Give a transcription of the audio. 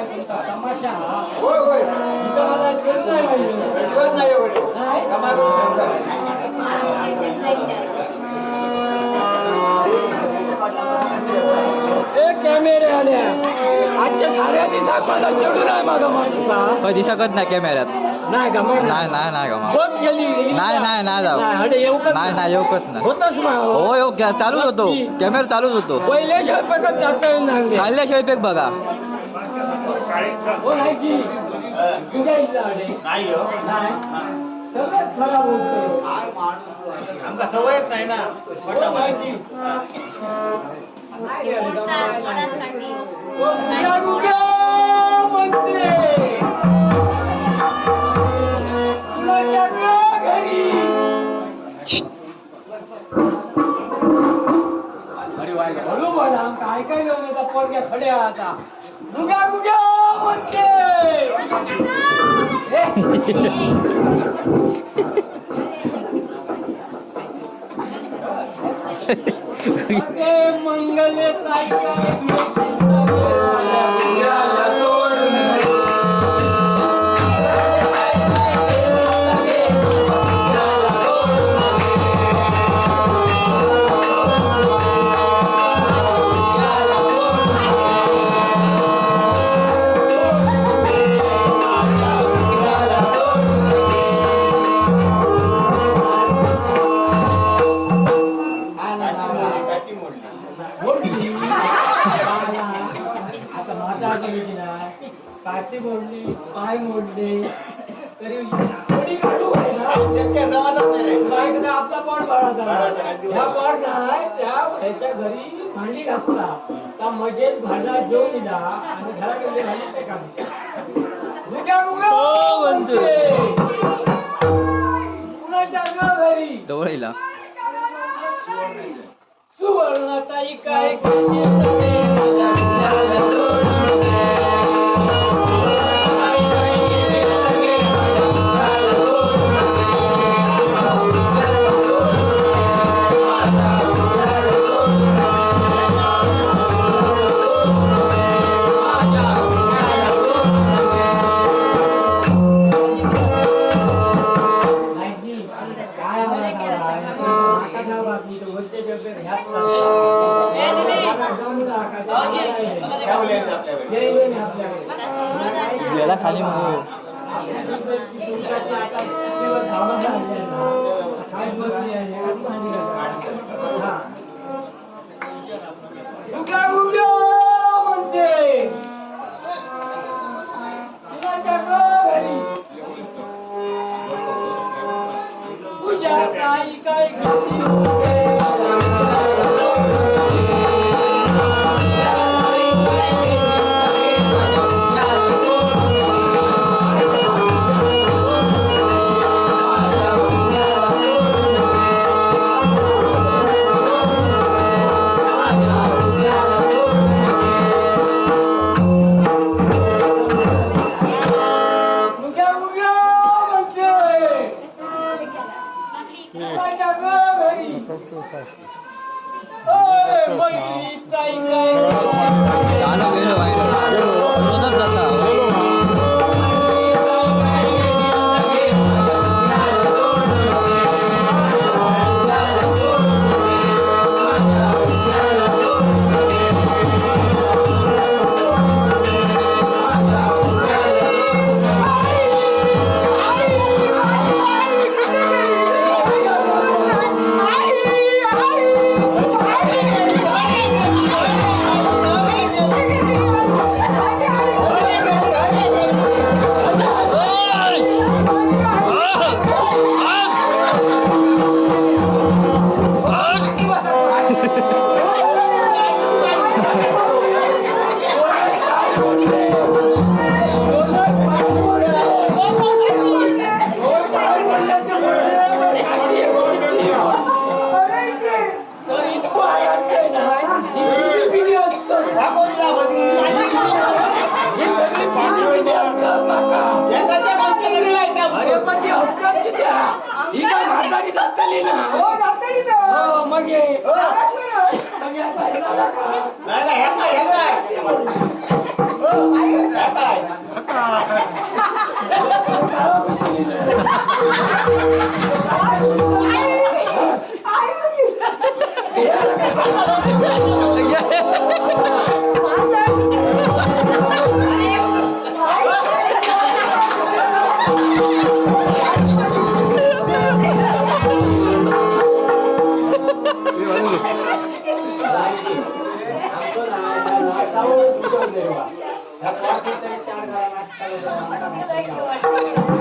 काय तुमचा तमाशा होय होय इथं मला कळलं नाही पाहिजे. अजिबात नाही एवढे नाही? कमालच ए कॅमेरे आल्या आजच्या साऱ्या दिवसात मला चढू नाही माझा माणूस का कधी शकत नाही कॅमेऱ्यात. नाही का नाही गमा. बघ गेली नाही जाऊ. अरे येऊ का नाही येऊकच नाही. होतच हो येऊ चालूच होतो कॅमेरा चालूच होतो. पहिले स्वयंपाकात जाता येईल चालल्याशिवाय पेक बघा. हो नाही की तुझ्या इथला अडे नाही हो नाही सगळंच खराब होतं आमका सवयच नाही ना हो नाही की हळू बोला काय काय घेऊन पोरग्या खड्या आता गुग्या गुग्या म्हणते मंगले काय काय काठी मोडली पाय मोडले तरी कोणी काढू आपला पोट बाळाचा ह्या पोट नाही त्या ह्याच्या घरी भांडी घासला त्या मजेत भांडा जेवून दिला आणि घराकडे भांडी ते काढली गुग्या गुग्या म्हणते कुणाच्या घरी जवळीला सुवर्णताई काय गेला खाली तुझ्या काही काय नाही आमचं